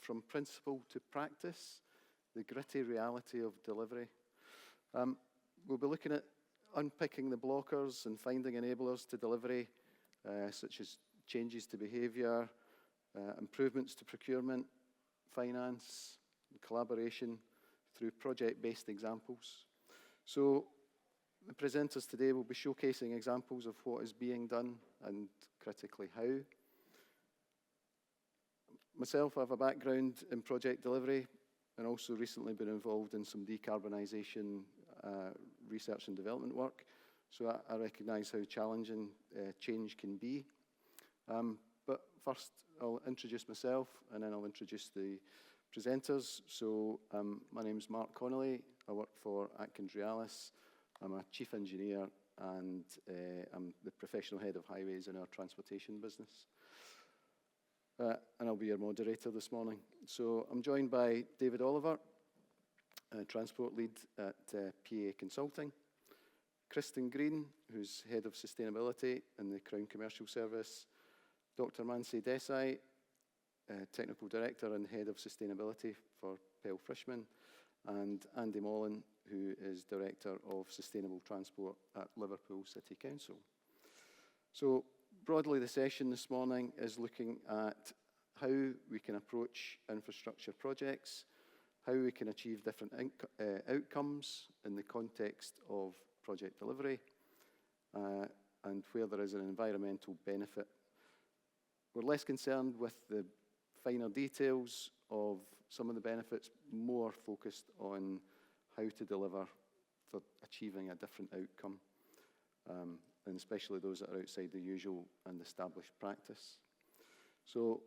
from principle to practice, the gritty reality of delivery. We'll be looking at unpicking the blockers and finding enablers to delivery, such as changes to behaviour, improvements to procurement, finance, and collaboration through project-based examples. So the presenters today will be showcasing examples of what is being done and critically how. Myself, I have a background in project delivery and also recently been involved in some decarbonisation research and development work. So I recognise how challenging change can be. But first, I'll introduce myself and then I'll introduce the presenters. So my name is Mark Connelly. I work for AtkinsRealis. I'm a chief engineer and I'm the professional head of highways in our transportation business. And I'll be your moderator this morning. So I'm joined by David Oliver, transport lead at PA Consulting, Kristen Green, who's head of sustainability in the Crown Commercial Service, Dr. Mansi Desai, technical director and head of sustainability for Pell Frischmann, and Andy Mollon, who is director of sustainable transport at Liverpool City Council. So broadly, the session this morning is looking at how we can approach infrastructure projects, how we can achieve different outcomes in the context of project delivery, and where there is an environmental benefit. We're less concerned with the finer details of some of the benefits, more focused on how to deliver for achieving a different outcome, and especially those that are outside the usual and established practice. So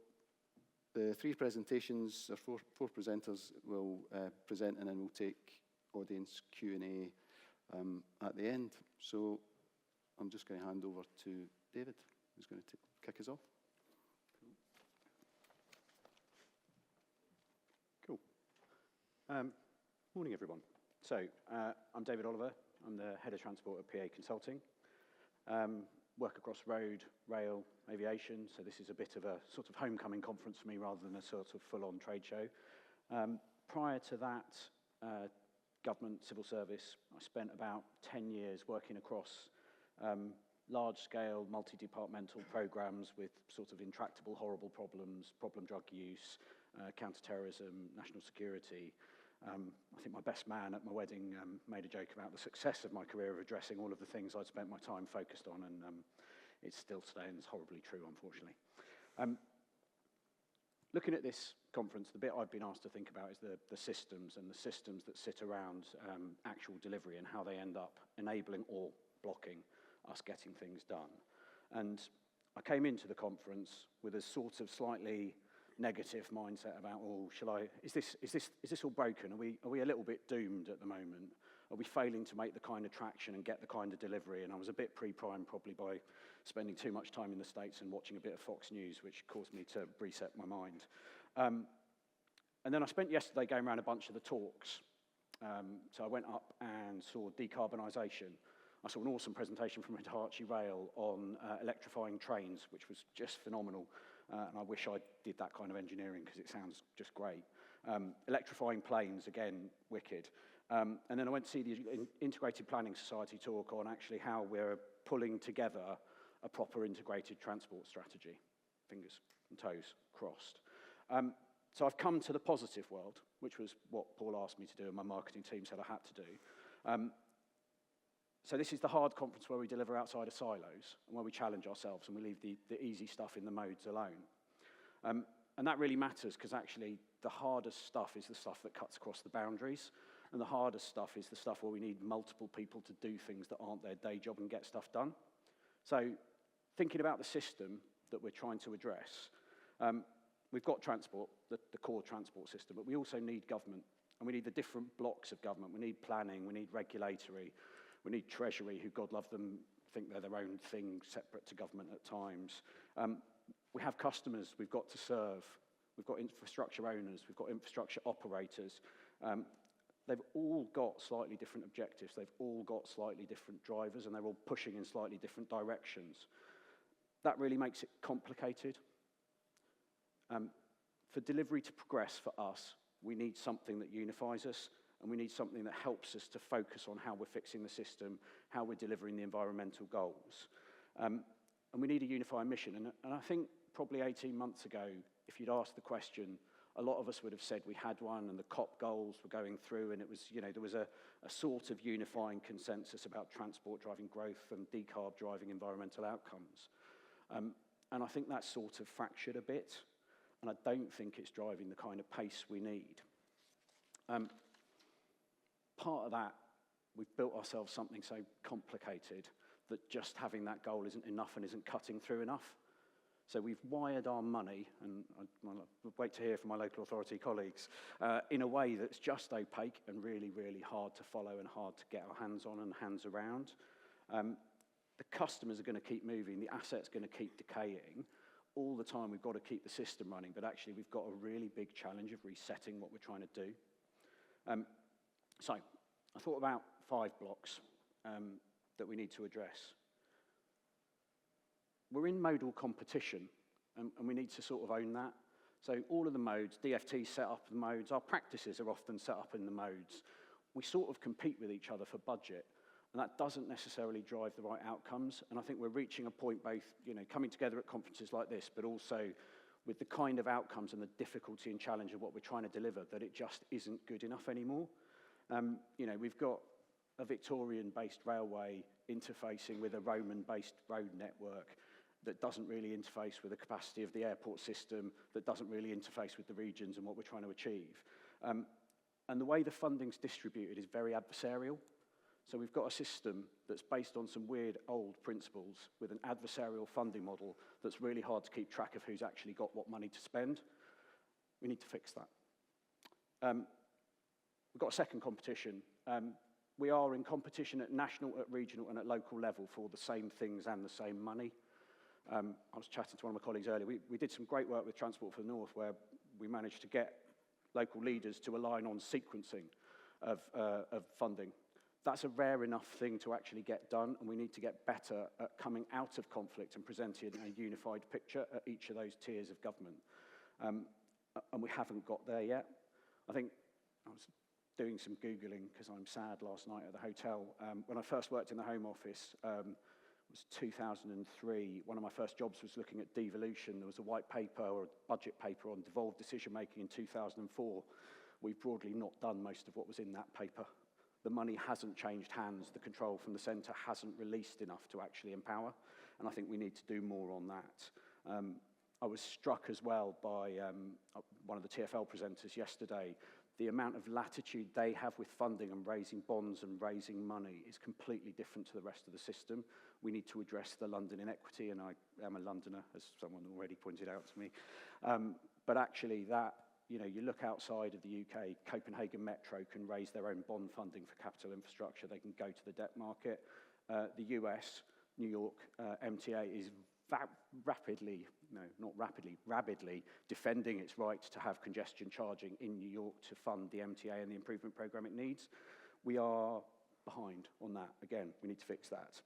the three presentations, or four presenters will present, and then we'll take audience Q&A at the end. So I'm just going to hand over to David, who's going to kick us off. Cool. Morning, everyone. So I'm David Oliver. I'm the head of transport at PA Consulting. Work across road, rail, aviation, so this is a bit of a sort of homecoming conference for me rather than a sort of full-on trade show. Prior to that, government, civil service, I spent about 10 years working across large-scale, multi-departmental programs with sort of intractable, horrible problems, problem drug use, counter-terrorism, national security. I think my best man at my wedding made a joke about the success of my career of addressing all of the things I'd spent my time focused on, and it's still today, and it's horribly true, unfortunately. Looking at this conference, the bit I've been asked to think about is the systems, and the systems that sit around actual delivery and how they end up enabling or blocking us getting things done. And I came into the conference with a sort of slightly negative mindset about, oh, is this all broken? Are we a little bit doomed at the moment? Are we failing to make the kind of traction and get the kind of delivery? And I was a bit pre-primed probably by spending too much time in the States and watching a bit of Fox News, which caused me to reset my mind. And then I spent yesterday going around a bunch of the talks. So I went up and saw decarbonisation. I saw an awesome presentation from Hitachi Rail on electrifying trains, which was just phenomenal. And I wish I did that kind of engineering because it sounds just great. Electrifying planes, again, wicked. And then I went to see the Integrated Planning Society talk on actually how we're pulling together a proper integrated transport strategy. Fingers and toes crossed. So I've come to the positive world, which was what Paul asked me to do and my marketing team said I had to do. So this is the hard conference where we deliver outside of silos and where we challenge ourselves and we leave the easy stuff in the modes alone. And that really matters because actually the hardest stuff is the stuff that cuts across the boundaries, and the hardest stuff is the stuff where we need multiple people to do things that aren't their day job and get stuff done. So thinking about the system that we're trying to address, we've got transport, the core transport system, but we also need government, and we need the different blocks of government. We need planning, we need regulatory, we need treasury, who, God love them, think they're their own thing, separate to government at times. We have customers we've got to serve. We've got infrastructure owners. We've got infrastructure operators. They've all got slightly different objectives. They've all got slightly different drivers, and they're all pushing in slightly different directions. That really makes it complicated. For delivery to progress for us, we need something that unifies us, and we need something that helps us to focus on how we're fixing the system, how we're delivering the environmental goals. And we need a unifying mission. And I think probably 18 months ago, if you'd asked the question, a lot of us would have said we had one, and the COP goals were going through, and it was, there was a sort of unifying consensus about transport driving growth and decarb driving environmental outcomes. And I think that's sort of fractured a bit, and I don't think it's driving the kind of pace we need. Part of that, we've built ourselves something so complicated that just having that goal isn't enough and isn't cutting through enough. So we've wired our money, and I'll wait to hear from my local authority colleagues, in a way that's just opaque and really, really hard to follow and hard to get our hands on and hands around. The customers are going to keep moving, the asset's going to keep decaying. All the time we've got to keep the system running, but actually we've got a really big challenge of resetting what we're trying to do. So I thought about 5 blocks that we need to address. We're in modal competition, and we need to sort of own that. So all of the modes, DFT set up the modes, our practices are often set up in the modes. We sort of compete with each other for budget, and that doesn't necessarily drive the right outcomes. And I think we're reaching a point both, coming together at conferences like this, but also with the kind of outcomes and the difficulty and challenge of what we're trying to deliver, that it just isn't good enough anymore. We've got a Victorian-based railway interfacing with a Roman-based road network that doesn't really interface with the capacity of the airport system, that doesn't really interface with the regions and what we're trying to achieve. And the way the funding's distributed is very adversarial. So we've got a system that's based on some weird old principles with an adversarial funding model that's really hard to keep track of who's actually got what money to spend. We need to fix that. We've got a second competition. We are in competition at national, at regional, and at local level for the same things and the same money. I was chatting to one of my colleagues earlier. We did some great work with Transport for the North, where we managed to get local leaders to align on sequencing of funding. That's a rare enough thing to actually get done, and we need to get better at coming out of conflict and presenting a unified picture at each of those tiers of government. And we haven't got there yet. I think I was doing some Googling because I'm sad last night at the hotel. When I first worked in the Home Office, it was 2003. One of my first jobs was looking at devolution. There was a white paper or a budget paper on devolved decision-making in 2004. We've broadly not done most of what was in that paper. The money hasn't changed hands. The control from the centre hasn't released enough to actually empower, and I think we need to do more on that. I was struck as well by one of the TfL presenters yesterday. The amount of latitude they have with funding and raising bonds and raising money is completely different to the rest of the system. We need to address the London inequity, and I am a Londoner, as someone already pointed out to me. But actually that, you look outside of the UK, Copenhagen Metro can raise their own bond funding for capital infrastructure. They can go to the debt market. The US, New York, MTA is rabidly defending its right to have congestion charging in New York to fund the MTA and the improvement program it needs. We are behind on that. Again, we need to fix that.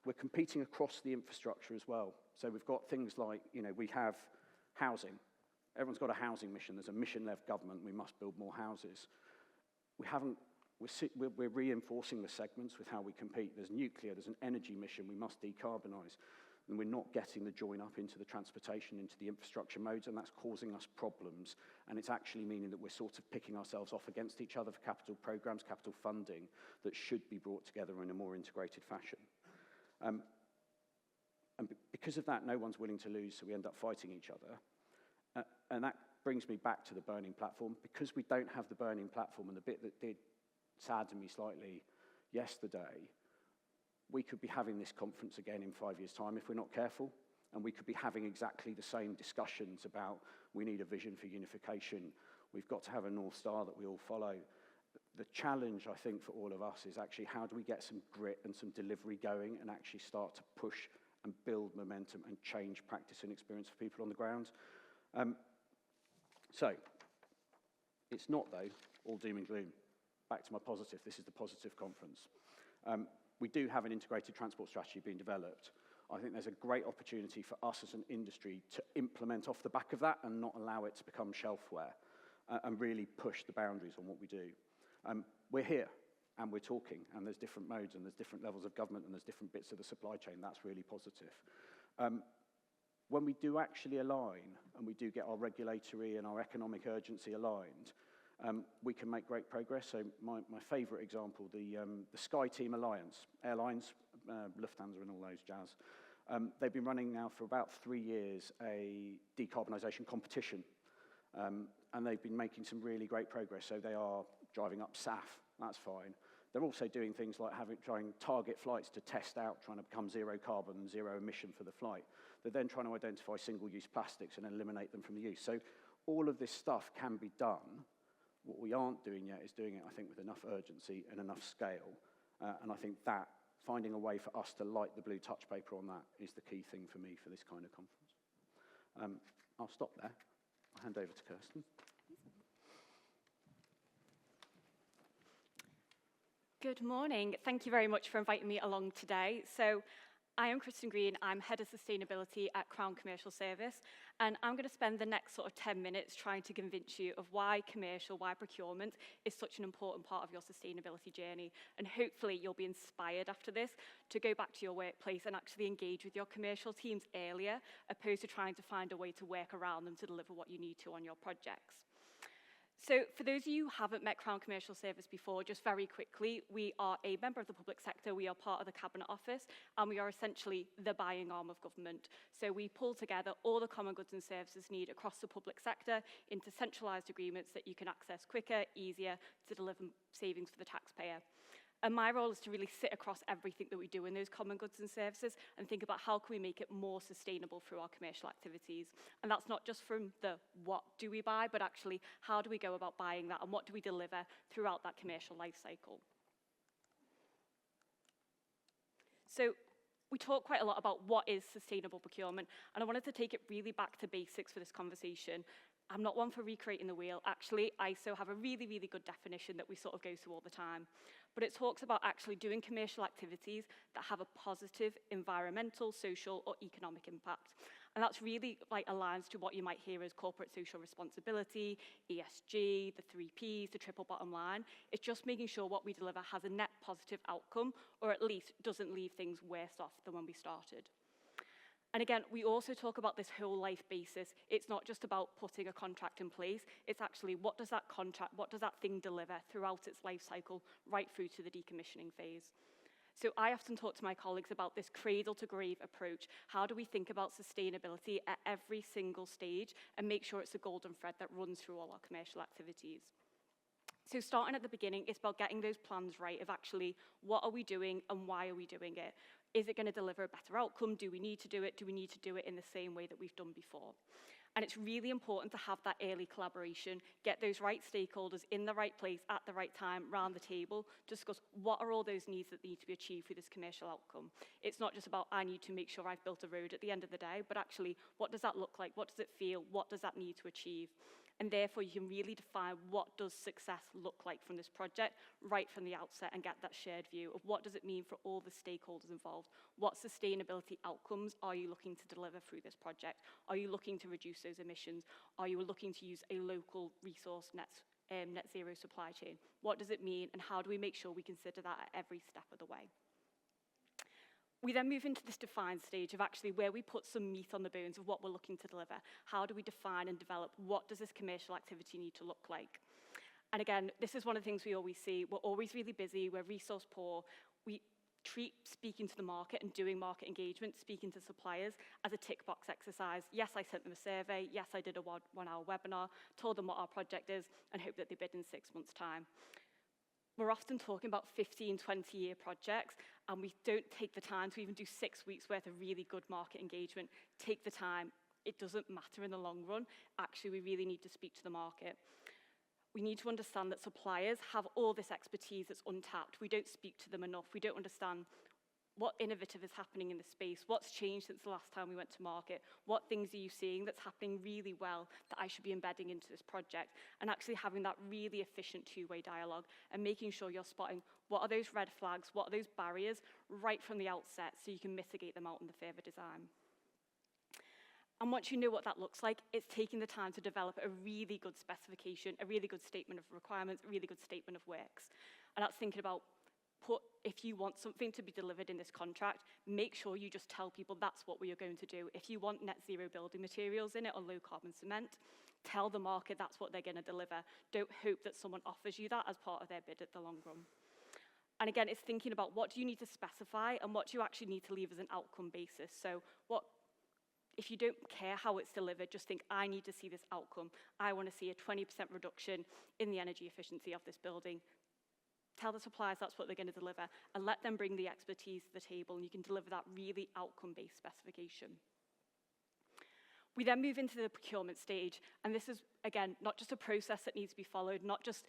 We're competing across the infrastructure as well. So we've got things like, we have housing. Everyone's got a housing mission. There's a mission-led government. We must build more houses. We're reinforcing the segments with how we compete. There's nuclear, there's an energy mission, we must decarbonise. And we're not getting the join up into the transportation, into the infrastructure modes, and that's causing us problems. And it's actually meaning that we're sort of picking ourselves off against each other for capital programmes, capital funding that should be brought together in a more integrated fashion. And because of that, no one's willing to lose, so we end up fighting each other. And that brings me back to the burning platform. Because we don't have the burning platform, and the bit that did sadden me slightly yesterday, we could be having this conference again in 5 years' time if we're not careful, and we could be having exactly the same discussions about we need a vision for unification, we've got to have a North Star that we all follow. The challenge, I think, for all of us is actually how do we get some grit and some delivery going and actually start to push and build momentum and change practice and experience for people on the ground. So, it's not, though, all doom and gloom. Back to my positive, this is the positive conference. We do have an integrated transport strategy being developed. I think there's a great opportunity for us as an industry to implement off the back of that and not allow it to become shelfware and really push the boundaries on what we do. We're here and we're talking, and there's different modes and there's different levels of government and there's different bits of the supply chain. That's really positive. When we do actually align and we do get our regulatory and our economic urgency aligned, we can make great progress. So my favourite example, the Sky Team Alliance, airlines, Lufthansa and all those jazz, they've been running now for about 3 years a decarbonisation competition, and they've been making some really great progress. So they are driving up SAF, that's fine. They're also doing things like trying target flights to test out, trying to become zero carbon and zero emission for the flight. They're then trying to identify single-use plastics and eliminate them from the use. So all of this stuff can be done. What we aren't doing yet is doing it, I think, with enough urgency and enough scale. And I think that finding a way for us to light the blue touch paper on that is the key thing for me for this kind of conference. I'll stop there. I'll hand over to Kirsten. Good morning. Thank you very much for inviting me along today. So I am Kristen Green. I'm Head of Sustainability at Crown Commercial Service, and I'm going to spend the next sort of 10 minutes trying to convince you of why procurement is such an important part of your sustainability journey, and hopefully you'll be inspired after this to go back to your workplace and actually engage with your commercial teams earlier, opposed to trying to find a way to work around them to deliver what you need to on your projects. So for those of you who haven't met Crown Commercial Service before, just very quickly, we are a member of the public sector, we are part of the Cabinet Office, and we are essentially the buying arm of government. So we pull together all the common goods and services needed across the public sector into centralised agreements that you can access quicker, easier, to deliver savings for the taxpayer. And my role is to really sit across everything that we do in those common goods and services and think about how can we make it more sustainable through our commercial activities. And that's not just from the what do we buy, but actually how do we go about buying that and what do we deliver throughout that commercial life cycle. So we talk quite a lot about what is sustainable procurement, and I wanted to take it really back to basics for this conversation. I'm not one for recreating the wheel. Actually, ISO have a really, really good definition that we sort of go through all the time. But it talks about actually doing commercial activities that have a positive environmental, social, or economic impact. And that's really like aligns to what you might hear as corporate social responsibility, ESG, the 3 Ps, the triple bottom line. It's just making sure what we deliver has a net positive outcome, or at least doesn't leave things worse off than when we started. And again, we also talk about this whole life basis. It's not just about putting a contract in place. It's actually what does that contract, what does that thing deliver throughout its life cycle, right through to the decommissioning phase. So I often talk to my colleagues about this cradle to grave approach. How do we think about sustainability at every single stage and make sure it's a golden thread that runs through all our commercial activities? So starting at the beginning, it's about getting those plans right of actually what are we doing and why are we doing it? Is it going to deliver a better outcome? Do we need to do it? Do we need to do it in the same way that we've done before? And it's really important to have that early collaboration, get those right stakeholders in the right place at the right time around the table to discuss what are all those needs that need to be achieved for this commercial outcome. It's not just about I need to make sure I've built a road at the end of the day, but actually what does that look like? What does it feel? What does that need to achieve? And therefore, you can really define what does success look like from this project right from the outset and get that shared view of what does it mean for all the stakeholders involved. What sustainability outcomes are you looking to deliver through this project? Are you looking to reduce those emissions? Are you looking to use a local resource net zero supply chain? What does it mean and how do we make sure we consider that at every step of the way? We then move into this define stage of actually where we put some meat on the bones of what we're looking to deliver. How do we define and develop what does this commercial activity need to look like? And again, this is one of the things we always see. We're always really busy, we're resource poor. We treat speaking to the market and doing market engagement, speaking to suppliers as a tick box exercise. Yes, I sent them a survey. Yes, I did a 1-hour webinar, told them what our project is and hope that they bid in 6 months' time. We're often talking about 15, 20-year projects, and we don't take the time to even do 6 weeks worth of really good market engagement. Take the time. It doesn't matter in the long run. Actually, we really need to speak to the market. We need to understand that suppliers have all this expertise that's untapped. We don't speak to them enough. We don't understand What innovative is happening in the space? What's changed since the last time we went to market? What things are you seeing that's happening really well that I should be embedding into this project? And actually having that really efficient two-way dialogue and making sure you're spotting what are those red flags, what are those barriers right from the outset so you can mitigate them out in the further design. And once you know what that looks like, it's taking the time to develop a really good specification, a really good statement of requirements, a really good statement of works. And that's thinking about if you want something to be delivered in this contract, make sure you just tell people that's what we are going to do. If you want net zero building materials in it or low carbon cement, tell the market that's what they're going to deliver. Don't hope that someone offers you that as part of their bid at the long run. And again, it's thinking about what do you need to specify and what do you actually need to leave as an outcome basis. So if you don't care how it's delivered, just think, I need to see this outcome. I want to see a 20% reduction in the energy efficiency of this building. Tell the suppliers that's what they're going to deliver and let them bring the expertise to the table, and you can deliver that really outcome-based specification. We then move into the procurement stage, and this is, again, not just a process that needs to be followed, not just,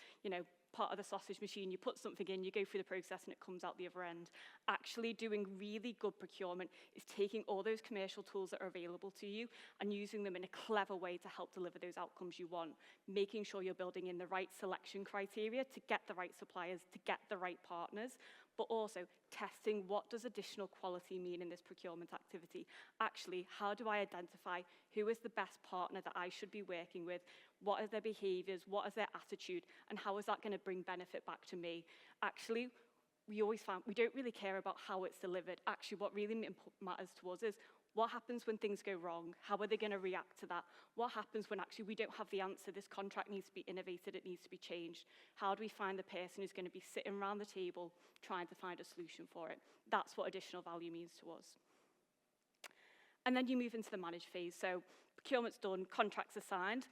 part of the sausage machine, you put something in, you go through the process, and it comes out the other end. Actually doing really good procurement is taking all those commercial tools that are available to you and using them in a clever way to help deliver those outcomes you want, making sure you're building in the right selection criteria to get the right suppliers, to get the right partners, but also testing what does additional quality mean in this procurement activity. Actually, how do I identify who is the best partner that I should be working with? What are their behaviours? What is their attitude? And how is that going to bring benefit back to me? Actually, we always found we don't really care about how it's delivered. Actually, what really matters to us is what happens when things go wrong? How are they going to react to that? What happens when actually we don't have the answer? This contract needs to be innovated, it needs to be changed. How do we find the person who's going to be sitting around the table trying to find a solution for it? That's what additional value means to us. And then you move into the managed phase. So procurement's done, contracts are signed.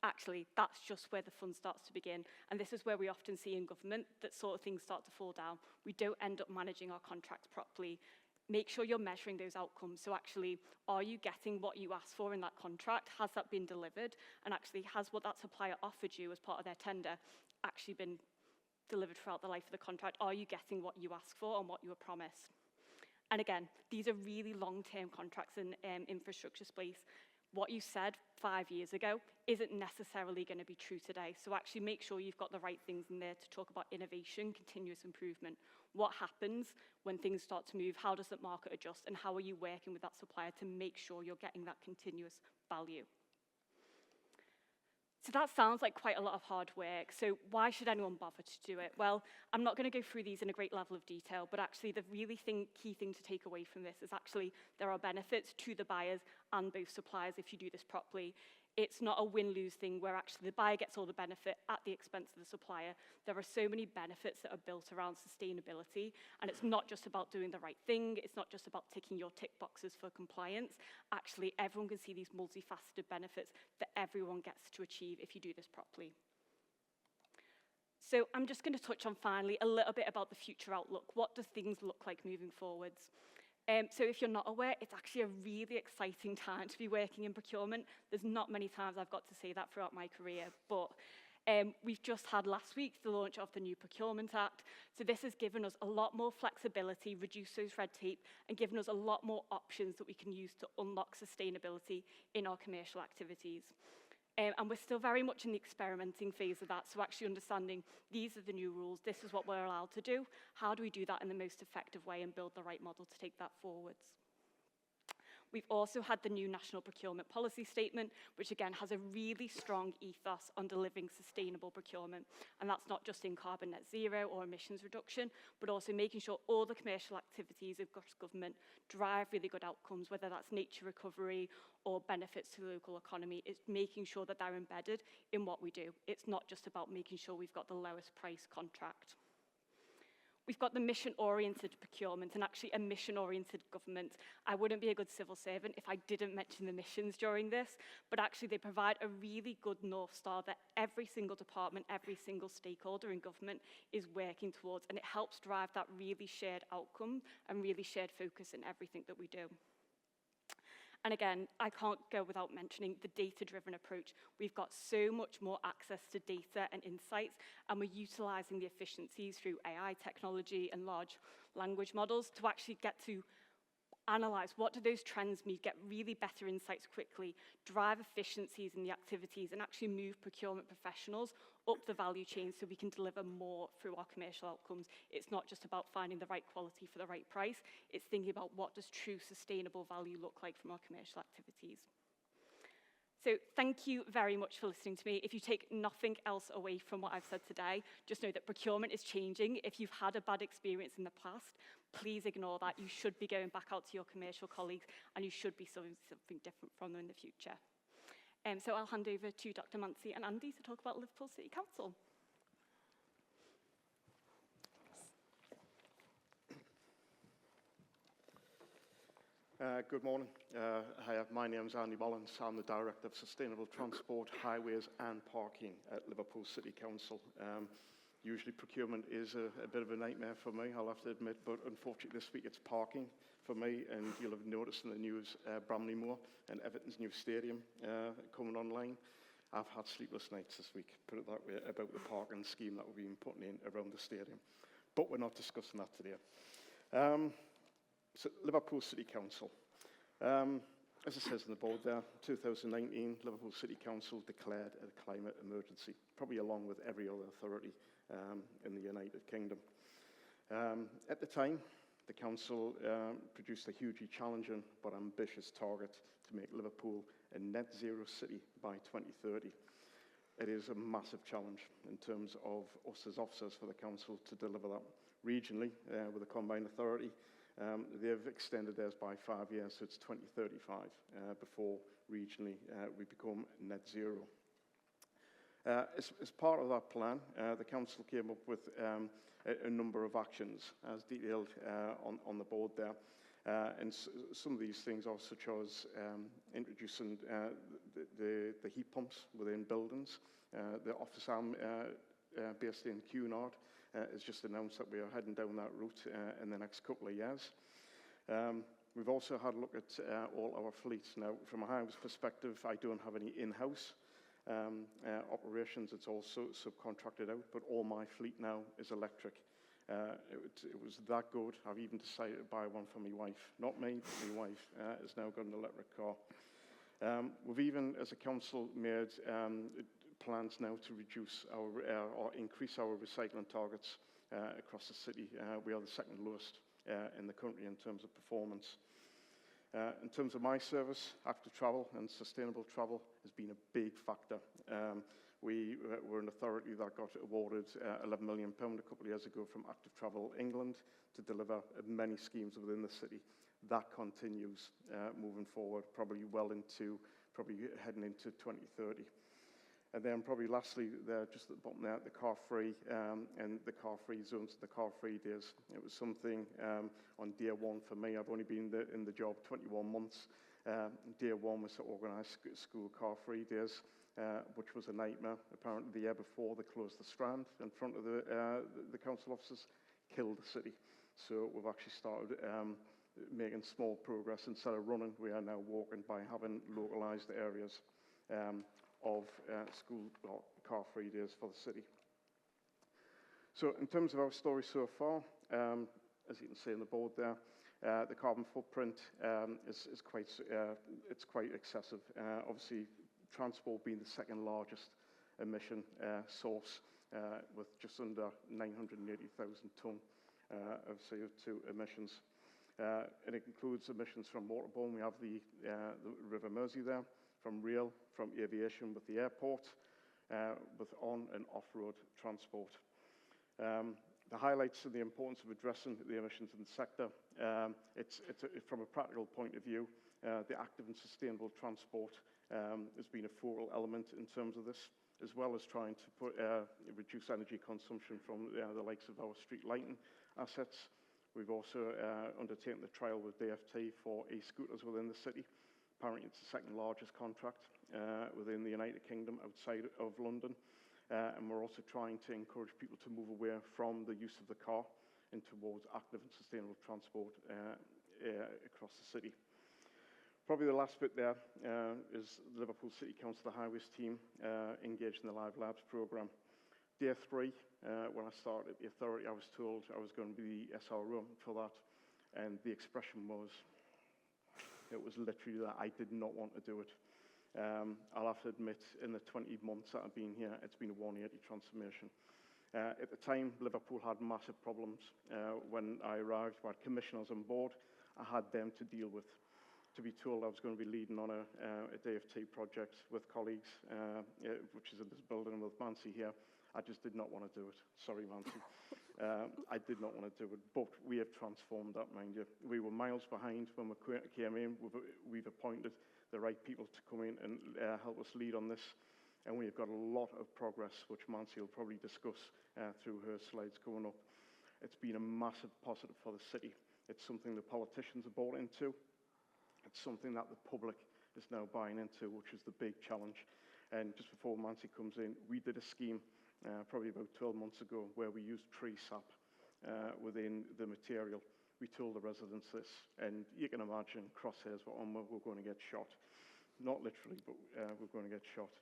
Actually, that's just where the fun starts to begin. And this is where we often see in government that sort of things start to fall down. We don't end up managing our contracts properly. Make sure you're measuring those outcomes. So actually, are you getting what you asked for in that contract? Has that been delivered? And actually, has what that supplier offered you as part of their tender actually been delivered throughout the life of the contract? Are you getting what you asked for and what you were promised? And again, these are really long-term contracts in infrastructure space. What you said 5 years ago isn't necessarily going to be true today. So actually make sure you've got the right things in there to talk about innovation, continuous improvement. What happens when things start to move? How does the market adjust? And how are you working with that supplier to make sure you're getting that continuous value? So that sounds like quite a lot of hard work. So why should anyone bother to do it? Well, I'm not going to go through these in a great level of detail, but actually the really key thing to take away from this is actually there are benefits to the buyers and both suppliers if you do this properly. It's not a win-lose thing where actually the buyer gets all the benefit at the expense of the supplier. There are so many benefits that are built around sustainability, and it's not just about doing the right thing. It's not just about ticking your tick boxes for compliance. Actually, everyone can see these multifaceted benefits that everyone gets to achieve if you do this properly. So I'm just going to touch on finally a little bit about the future outlook. What do things look like moving forwards? So if you're not aware, it's actually a really exciting time to be working in procurement. There's not many times I've got to say that throughout my career, but we've just had last week the launch of the new Procurement Act. So this has given us a lot more flexibility, reduced those red tape, and given us a lot more options that we can use to unlock sustainability in our commercial activities. And we're still very much in the experimenting phase of that, so actually understanding these are the new rules, this is what we're allowed to do, how do we do that in the most effective way and build the right model to take that forwards. We've also had the new National Procurement Policy Statement, which again has a really strong ethos on delivering sustainable procurement. And that's not just in carbon net zero or emissions reduction, but also making sure all the commercial activities of government drive really good outcomes, whether that's nature recovery or benefits to the local economy. It's making sure that they're embedded in what we do. It's not just about making sure we've got the lowest price contract. We've got the mission-oriented procurement and actually a mission-oriented government. I wouldn't be a good civil servant if I didn't mention the missions during this, but actually they provide a really good North Star that every single department, every single stakeholder in government is working towards, and it helps drive that really shared outcome and really shared focus in everything that we do. And again, I can't go without mentioning the data-driven approach. We've got so much more access to data and insights, and we're utilising the efficiencies through AI technology and large language models to actually get to analyse what do those trends mean, get really better insights quickly, drive efficiencies in the activities, and actually move procurement professionals up the value chain so we can deliver more through our commercial outcomes. It's not just about finding the right quality for the right price, it's thinking about what does true sustainable value look like from our commercial activities. So thank you very much for listening to me. If you take nothing else away from what I've said today, just know that procurement is changing. If you've had a bad experience in the past, please ignore that. You should be going back out to your commercial colleagues and you should be something different from them in the future. So I'll hand over to Dr. Mansi and Andy to talk about Liverpool City Council. Good morning. Hi, my name is Andy Mollon. I'm the Director of Sustainable Transport, Highways and Parking at Liverpool City Council. Usually procurement is a bit of a nightmare for me, I'll have to admit, but unfortunately this week it's parking for me, and you'll have noticed in the news Bramley-Moore and Everton's new stadium coming online. I've had sleepless nights this week, put it that way, about the parking scheme that we've been putting in around the stadium. But we're not discussing that today. So Liverpool City Council. As it says in the board there, 2019, Liverpool City Council declared a climate emergency, probably along with every other authority in the United Kingdom. At the time, the council produced a hugely challenging but ambitious target to make Liverpool a net zero city by 2030. It is a massive challenge in terms of us as officers for the council to deliver that. Regionally, with a combined authority, they've extended theirs by 5 years, so it's 2035 before regionally we become net zero. As part of that plan, the council came up with a number of actions as detailed on the board there. And some of these things are such as introducing the heat pumps within buildings. The office I'm based in Cunard has just announced that we are heading down that route in the next couple of years. We've also had a look at all our fleets. Now, from a highways perspective, I don't have any in-house operations. It's also subcontracted out, but all my fleet now is electric. It was that good. I've even decided to buy one for my wife. Not me, but my wife has now got an electric car. We've even, as a council, made plans now to reduce or increase our recycling targets across the city. We are the second lowest in the country in terms of performance. In terms of my service, active travel and sustainable travel has been a big factor. We were an authority that got awarded £11 million a couple of years ago from Active Travel England to deliver many schemes within the city. That continues moving forward, probably heading into 2030. And then probably lastly, there just at the bottom there, the car-free and the car-free zones, the car-free days. It was something on day one for me. I've only been in the job 21 months. Day one was to organise school car-free days, which was a nightmare. Apparently the year before, they closed the Strand in front of the council offices, killed the city. So we've actually started making small progress. Instead of running, we are now walking by having localised areas of school or car-free days for the city. So in terms of our story so far, as you can see on the board there, the carbon footprint is quite excessive. Obviously, transport being the second largest emission source with just under 980,000 tonne of CO2 emissions. And it includes emissions from waterborne. We have the River Mersey there, from rail, from aviation with the airport, with on and off-road transport. The highlights and the importance of addressing the emissions in the sector, from a practical point of view, the active and sustainable transport has been a focal element in terms of this, as well as trying to reduce energy consumption from the likes of our street lighting assets. We've also undertaken the trial with DFT for e-scooters within the city. Apparently it's the second largest contract within the United Kingdom outside of London. And we're also trying to encourage people to move away from the use of the car and towards active and sustainable transport across the city. Probably the last bit there is Liverpool City Council, the Highways team, engaged in the Live Labs programme. Day 3, when I started at the authority, I was told I was going to be the SRO for that, and the expression was, it was literally that I did not want to do it. I'll have to admit, in the 20 months that I've been here, it's been a 180 transformation. At the time, Liverpool had massive problems. When I arrived, we had commissioners on board. I had them to deal with. To be told I was going to be leading on a DFT project with colleagues, which is in this building with Mansi here, I just did not want to do it. Sorry, Mansi. I did not want to do it, but we have transformed that, mind you. We were miles behind when we came in. We've appointed the right people to come in and help us lead on this. And we've got a lot of progress, which Mansi will probably discuss through her slides coming up. It's been a massive positive for the city. It's something the politicians are bought into. It's something that the public is now buying into, which is the big challenge. And just before Mansi comes in, we did a scheme probably about 12 months ago where we used tree sap within the material. We told the residents this, and you can imagine crosshairs were on, we're going to get shot. Not literally, but we're going to get shot.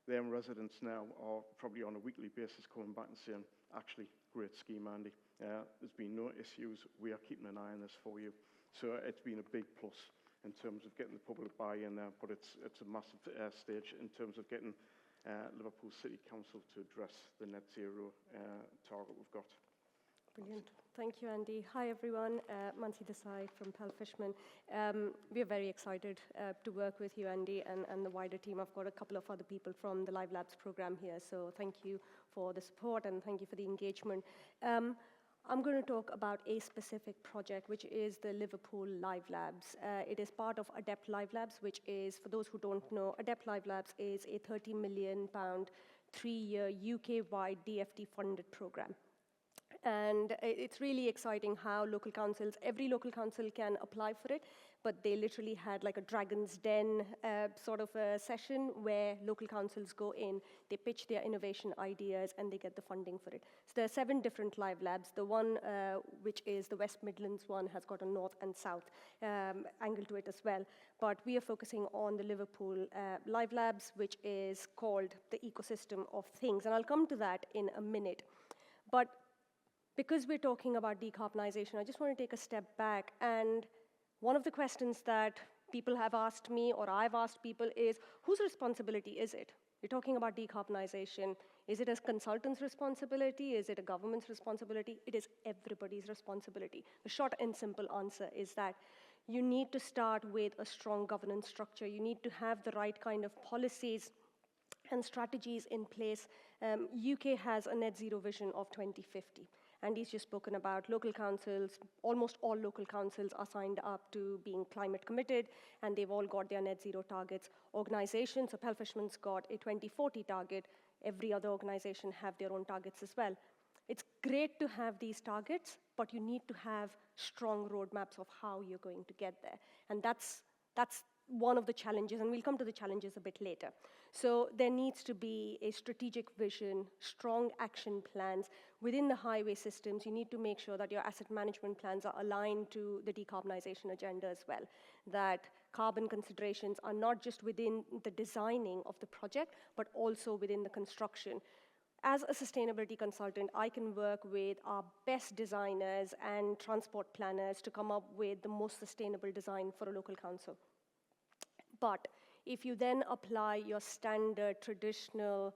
Them residents now are probably on a weekly basis coming back and saying, actually, great scheme, Andy. There's been no issues. We are keeping an eye on this for you. So it's been a big plus in terms of getting the public buy-in there, but it's a massive stage in terms of getting Liverpool City Council to address the net zero target we've got. Brilliant. Thank you, Andy. Hi, everyone. Mansi Desai from Pell Frischmann. We are very excited to work with you, Andy, and the wider team. I've got a couple of other people from the Live Labs program here, so thank you for the support and thank you for the engagement. I'm going to talk about a specific project, which is the Liverpool Live Labs. It is part of Adept Live Labs, which is, for those who don't know, Adept Live Labs is a £30 million, 3-year UK-wide DFT-funded program. And it's really exciting how local councils, every local council can apply for it, but they literally had like a Dragon's Den sort of a session where local councils go in, they pitch their innovation ideas, and they get the funding for it. So there are 7 different live labs. The one, which is the West Midlands one, has got a north and south angle to it as well. But we are focusing on the Liverpool Live Labs, which is called the ecosystem of things. And I'll come to that in a minute. But because we're talking about decarbonisation, I just want to take a step back. And one of the questions that people have asked me, or I've asked people, is whose responsibility is it? You're talking about decarbonisation. Is it a consultant's responsibility? Is it a government's responsibility? It is everybody's responsibility. The short and simple answer is that you need to start with a strong governance structure. You need to have the right kind of policies and strategies in place. UK has a net zero vision of 2050. And he's just spoken about local councils. Almost all local councils are signed up to being climate committed, and they've all got their net zero targets. Organizations, so Pell Frischmann's got a 2040 target. Every other organization have their own targets as well. It's great to have these targets, but you need to have strong roadmaps of how you're going to get there. And that's one of the challenges, and we'll come to the challenges a bit later. So there needs to be a strategic vision, strong action plans. Within the highway systems, you need to make sure that your asset management plans are aligned to the decarbonization agenda as well, that carbon considerations are not just within the designing of the project, but also within the construction. As a sustainability consultant, I can work with our best designers and transport planners to come up with the most sustainable design for a local council. But if you then apply your standard traditional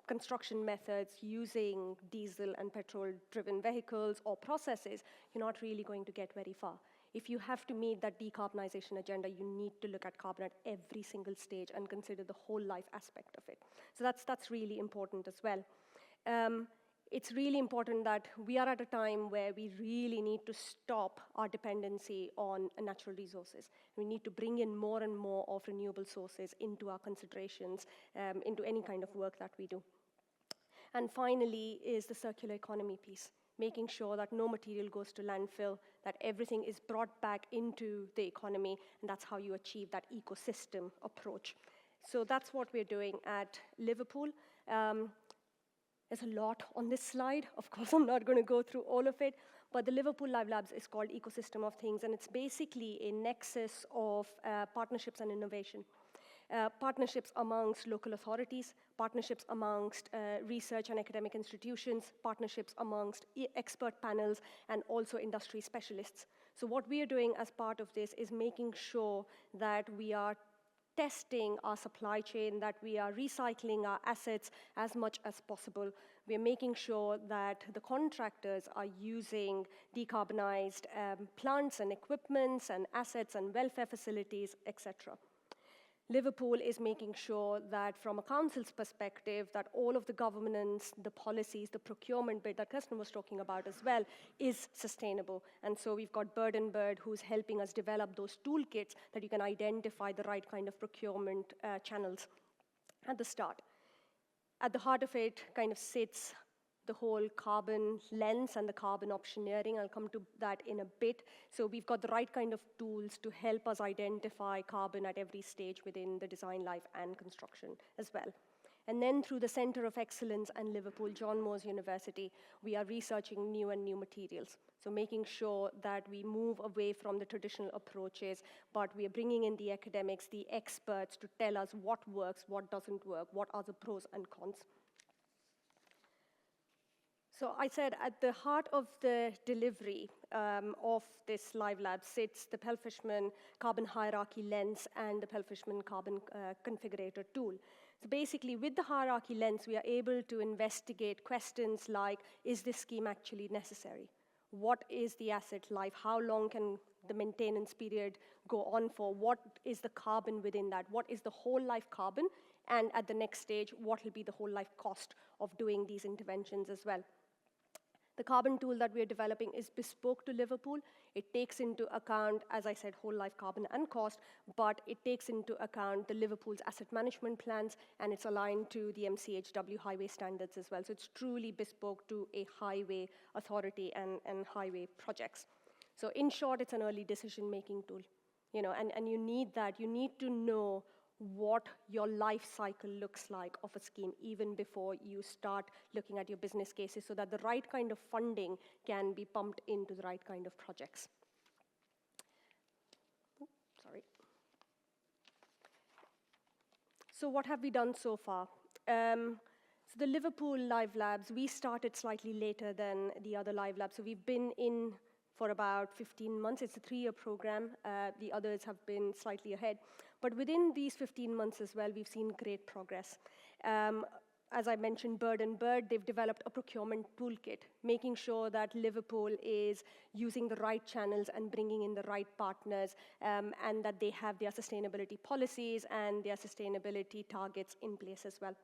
construction methods using diesel and petrol-driven vehicles or processes, you're not really going to get very far. If you have to meet that decarbonization agenda, you need to look at carbon at every single stage and consider the whole life aspect of it. So that's really important as well. It's really important that we are at a time where we really need to stop our dependency on natural resources. We need to bring in more and more of renewable sources into our considerations, into any kind of work that we do. And finally is the circular economy piece, making sure that no material goes to landfill, that everything is brought back into the economy, and that's how you achieve that ecosystem approach. So that's what we're doing at Liverpool. There's a lot on this slide. Of course, I'm not going to go through all of it, but the Liverpool Live Labs is called Ecosystem of Things, and it's basically a nexus of partnerships and innovation. Partnerships amongst local authorities, partnerships amongst research and academic institutions, partnerships amongst expert panels, and also industry specialists. So what we are doing as part of this is making sure that we are testing our supply chain, that we are recycling our assets as much as possible. We are making sure that the contractors are using decarbonized plants and equipments and assets and welfare facilities, etc. Liverpool is making sure that from a council's perspective, that all of the governance, the policies, the procurement bit that Kristen was talking about as well is sustainable. And so we've got Bird and Bird who's helping us develop those toolkits that you can identify the right kind of procurement channels at the start. At the heart of it kind of sits the whole carbon lens and the carbon optioneering. I'll come to that in a bit. So we've got the right kind of tools to help us identify carbon at every stage within the design life and construction as well. And then through the Center of Excellence and Liverpool John Moores University, we are researching new and new materials. So making sure that we move away from the traditional approaches, but we are bringing in the academics, the experts to tell us what works, what doesn't work, what are the pros and cons. So I said at the heart of the delivery of this Live Lab sits the Pell Frischmann Carbon Hierarchy Lens and the Pell Frischmann Carbon Configurator tool. So basically, with the hierarchy lens, we are able to investigate questions like, is this scheme actually necessary? What is the asset life? How long can the maintenance period go on for? What is the carbon within that? What is the whole life carbon? And at the next stage, what will be the whole life cost of doing these interventions as well? The carbon tool that we are developing is bespoke to Liverpool. It takes into account, as I said, whole life carbon and cost, but it takes into account the Liverpool's asset management plans, and it's aligned to the MCHW highway standards as well. So it's truly bespoke to a highway authority and highway projects. So in short, it's an early decision-making tool. And you need that. You need to know what your life cycle looks like of a scheme even before you start looking at your business cases so that the right kind of funding can be pumped into the right kind of projects. So what have we done so far? So the Liverpool Live Labs, we started slightly later than the other Live Labs. So we've been in for about 15 months. It's a 3-year program. The others have been slightly ahead. But within these 15 months as well, we've seen great progress. As I mentioned, Bird and Bird, they've developed a procurement toolkit, making sure that Liverpool is using the right channels and bringing in the right partners, and that they have their sustainability policies and their sustainability targets in place as well.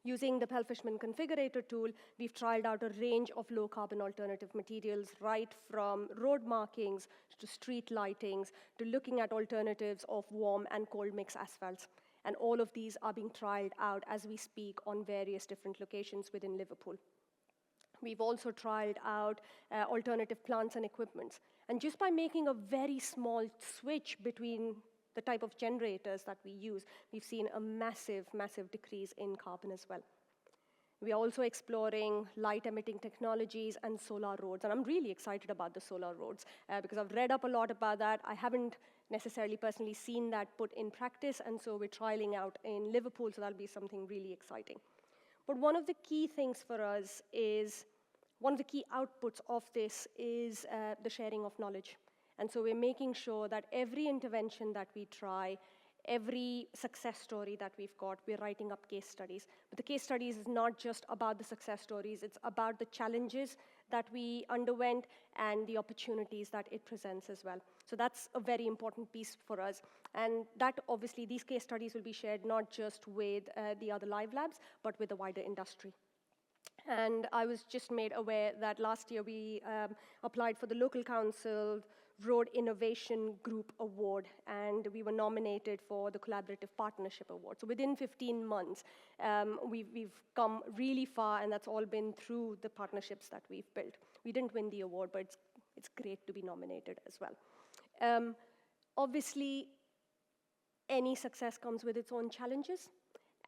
Using the Pell Frischmann Configurator tool, we've trialed out a range of low-carbon alternative materials, right from road markings to street lightings to looking at alternatives of warm and cold mix asphalts. And all of these are being trialed out as we speak on various different locations within Liverpool. We've also trialed out alternative plants and equipments. And just by making a very small switch between the type of generators that we use, we've seen a massive, massive decrease in carbon as well. We are also exploring light-emitting technologies and solar roads, and I'm really excited about the solar roads because I've read up a lot about that. I haven't necessarily personally seen that put in practice, and so we're trialing out in Liverpool, so that'll be something really exciting. But one of the key things for us is, one of the key outputs of this is the sharing of knowledge. And so we're making sure that every intervention that we try, every success story that we've got, we're writing up case studies. But the case studies is not just about the success stories, it's about the challenges that we underwent and the opportunities that it presents as well. So that's a very important piece for us. And that, obviously, these case studies will be shared not just with the other Live Labs, but with the wider industry. And I was just made aware that last year we applied for the local council Road Innovation Group Award, and we were nominated for the Collaborative Partnership Award. So within 15 months, we've come really far, and that's all been through the partnerships that we've built. We didn't win the award, but it's great to be nominated as well. Obviously, any success comes with its own challenges,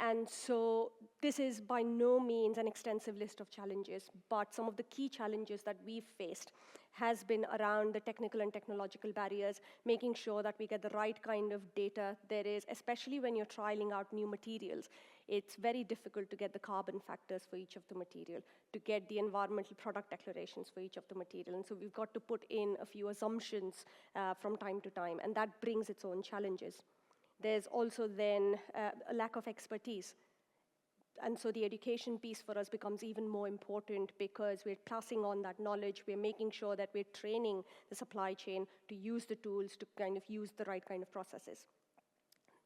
And so this is by no means an extensive list of challenges, but some of the key challenges that we've faced has been around the technical and technological barriers, making sure that we get the right kind of data there is, especially when you're trialing out new materials. It's very difficult to get the carbon factors for each of the material, to get the environmental product declarations for each of the material. And so we've got to put in a few assumptions from time to time, and that brings its own challenges. There's also then a lack of expertise. And so the education piece for us becomes even more important because we're passing on that knowledge. We're making sure that we're training the supply chain to use the tools, to kind of use the right kind of processes.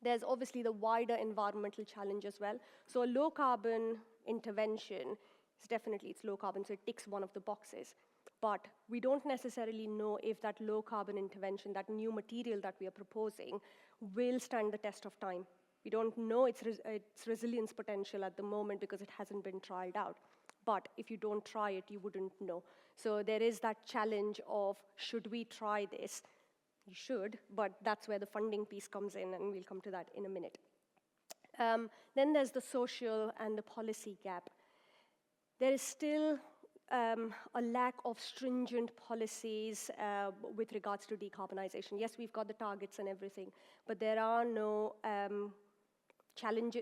There's obviously the wider environmental challenge as well. So a low carbon intervention is definitely, it's low carbon, so it ticks one of the boxes. But we don't necessarily know if that low carbon intervention, that new material that we are proposing, will stand the test of time. We don't know its resilience potential at the moment because it hasn't been trialed out. But if you don't try it, you wouldn't know. So there is that challenge of, should we try this? You should, but that's where the funding piece comes in, and we'll come to that in a minute. Then there's the social and the policy gap. There is still a lack of stringent policies with regards to decarbonization. Yes, we've got the targets and everything, but there are no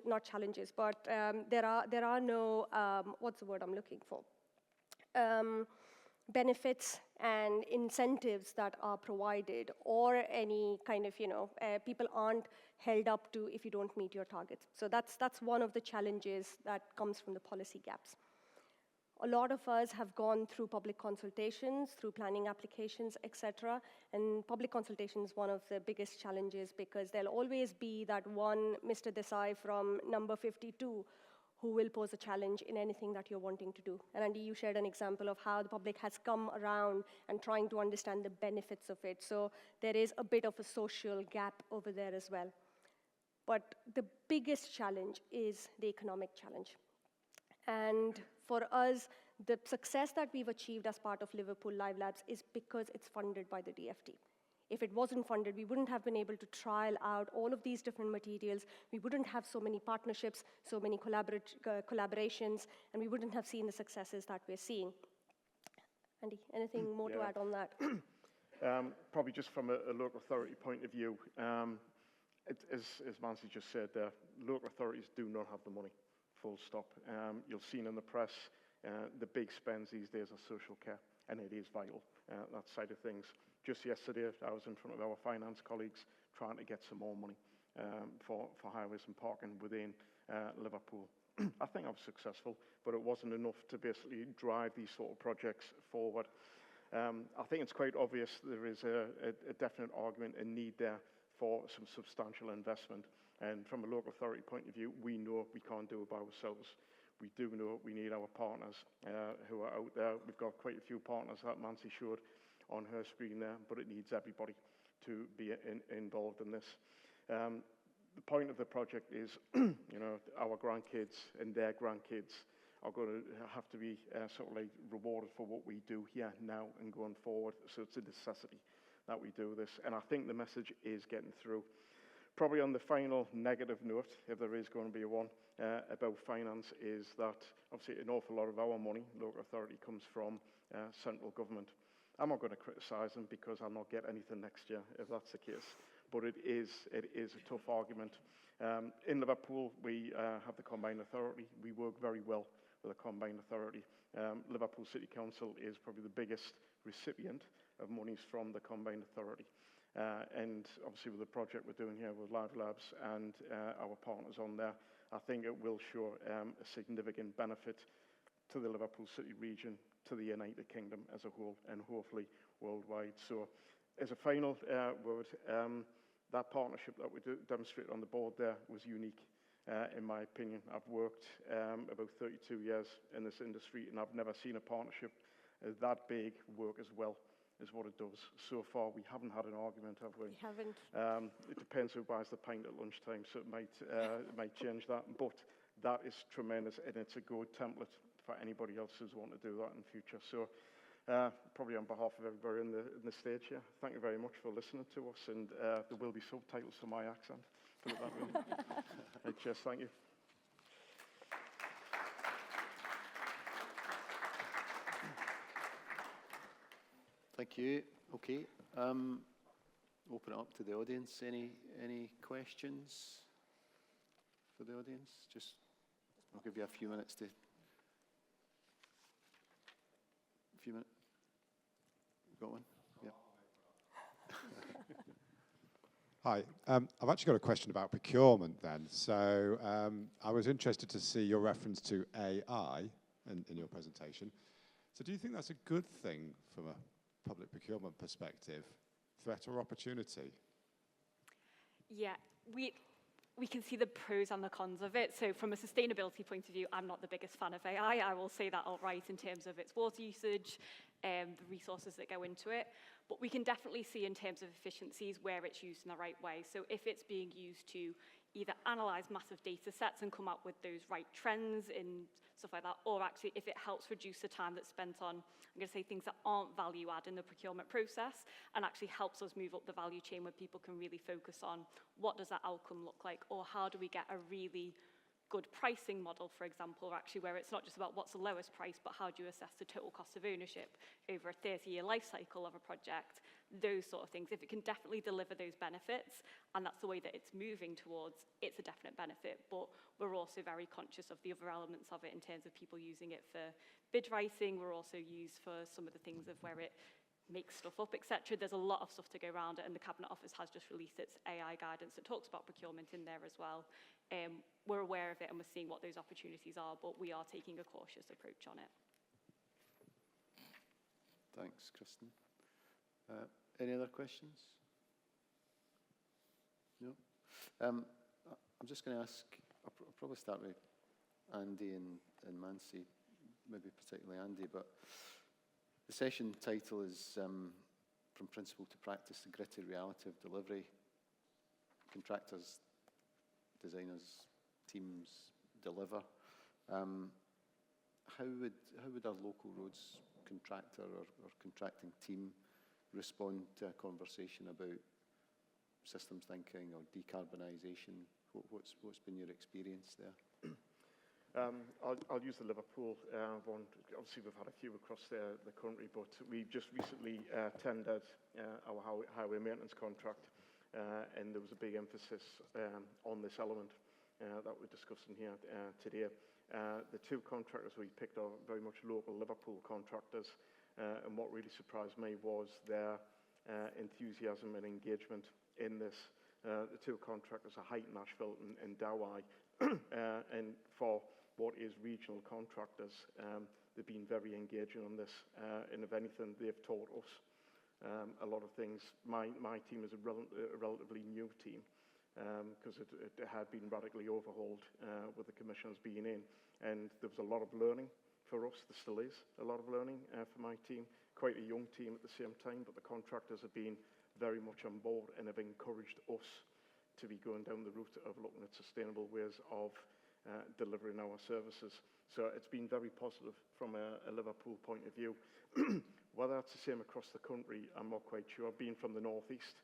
not challenges, but there are no, what's the word I'm looking for? Benefits and incentives that are provided, or any kind of, people aren't held up to if you don't meet your targets. So that's one of the challenges that comes from the policy gaps. A lot of us have gone through public consultations, through planning applications, etc. And public consultation is one of the biggest challenges because there'll always be that one Mr. Desai from number 52 who will pose a challenge in anything that you're wanting to do. And Andy, you shared an example of how the public has come around and trying to understand the benefits of it. So there is a bit of a social gap over there as well. But the biggest challenge is the economic challenge. And for us, the success that we've achieved as part of Liverpool Live Labs is because it's funded by the DFT. If it wasn't funded, we wouldn't have been able to trial out all of these different materials. We wouldn't have so many partnerships, so many collaborations, and we wouldn't have seen the successes that we're seeing. Andy, anything more to add on that? Probably just from a local authority point of view, as Mansi just said, local authorities do not have the money. Full stop. You'll see in the press, the big spends these days are social care, and it is vital, that side of things. Just yesterday, I was in front of our finance colleagues trying to get some more money for highways and parking within Liverpool. I think I was successful, but it wasn't enough to basically drive these sort of projects forward. I think it's quite obvious there is a definite argument and need there for some substantial investment. And from a local authority point of view, we know we can't do it by ourselves. We do know we need our partners who are out there. We've got quite a few partners that Mansi showed on her screen there, but it needs everybody to be involved in this. The point of the project is, our grandkids and their grandkids are going to have to be sort of like rewarded for what we do here now and going forward. So it's a necessity that we do this. And I think the message is getting through. Probably on the final negative note, if there is going to be one, about finance, is that obviously an awful lot of our money, local authority, comes from central government. I'm not going to criticise them because I'll not get anything next year if that's the case. But it is a tough argument. In Liverpool, we have the Combined Authority. We work very well with the Combined Authority. Liverpool City Council is probably the biggest recipient of monies from the Combined Authority. And obviously with the project we're doing here with Live Labs and our partners on there, I think it will show a significant benefit to the Liverpool City region, to the United Kingdom as a whole, and hopefully worldwide. So as a final word, that partnership that we demonstrated on the board there was unique, in my opinion. I've worked about 32 years in this industry, and I've never seen a partnership that big work as well as what it does. So far, we haven't had an argument, have we? We haven't. It depends who buys the pint at lunchtime, so it might change that. But that is tremendous, and it's a good template for anybody else who's want to do that in the future. So probably on behalf of everybody in the stage here, thank you very much for listening to us, and there will be subtitles for my accent. Put it that way. Cheers, thank you. Thank you. Okay. Open it up to the audience. Any questions for the audience? Just, I'll give you a few minutes to. A few minutes. Got one? Yeah. Hi. I've actually got a question about procurement then. So I was interested to see your reference to AI in your presentation. So do you think that's a good thing from a public procurement perspective, threat or opportunity? Yeah, we can see the pros and the cons of it. So from a sustainability point of view, I'm not the biggest fan of AI. I will say that outright in terms of its water usage, the resources that go into it. But we can definitely see in terms of efficiencies where it's used in the right way. So if it's being used to either analyze massive data sets and come up with those right trends in stuff like that, or actually if it helps reduce the time that's spent on, I'm going to say, things that aren't value add in the procurement process, and actually helps us move up the value chain where people can really focus on what does that outcome look like, or how do we get a really good pricing model, for example, or actually where it's not just about what's the lowest price, but how do you assess the total cost of ownership over a 30-year life cycle of a project, those sort of things. If it can definitely deliver those benefits, and that's the way that it's moving towards, it's a definite benefit, but we're also very conscious of the other elements of it in terms of people using it for bid writing. We're also used for some of the things of where it makes stuff up, etc. There's a lot of stuff to go around it, and the Cabinet Office has just released its AI guidance that talks about procurement in there as well. We're aware of it and we're seeing what those opportunities are, but we are taking a cautious approach on it. Thanks, Kristen. Any other questions? No? I'm just going to ask, I'll probably start with Andy and Mansi, maybe particularly Andy, but the session title is From Principle to Practice, the Gritty Reality of Delivery. Contractors, designers, teams deliver. How would a local roads contractor or contracting team respond to a conversation about systems thinking or decarbonisation? What's been your experience there? I'll use the Liverpool one. Obviously, we've had a few across the country, but we just recently tendered our highway maintenance contract, and there was a big emphasis on this element that we're discussing here today. The two contractors we picked are very much local Liverpool contractors, and what really surprised me was their enthusiasm and engagement in this. The two contractors are Height, Nashville and Desai, and for what is regional contractors, they've been very engaging on this, and if anything, they've taught us a lot of things. My team is a relatively new team, because it had been radically overhauled with the commissioners being in, and there was a lot of learning for us. There still is a lot of learning for my team. Quite a young team at the same time, but the contractors have been very much on board and have encouraged us to be going down the route of looking at sustainable ways of delivering our services. So it's been very positive from a Liverpool point of view. Whether that's the same across the country, I'm not quite sure. Being from the northeast,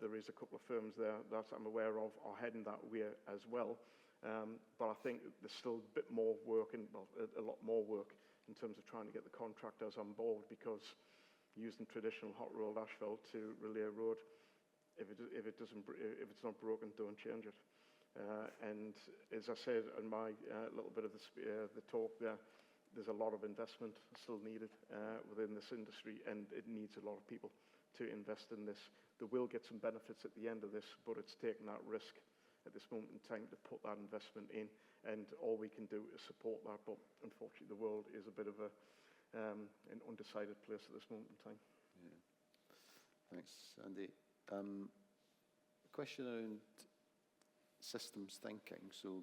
there is a couple of firms there that I'm aware of are heading that way as well. But I think there's still a bit more work, and well, a lot more work in terms of trying to get the contractors on board, because using traditional hot rolled asphalt to relay a road, if it's not broken, don't change it. And as I said in my little bit of the talk there, there's a lot of investment still needed within this industry, and it needs a lot of people to invest in this. They will get some benefits at the end of this, but it's taking that risk at this moment in time to put that investment in, and all we can do is support that. But unfortunately, the world is a bit of an undecided place at this moment in time. Yeah. Thanks, Andy. Question around systems thinking. So,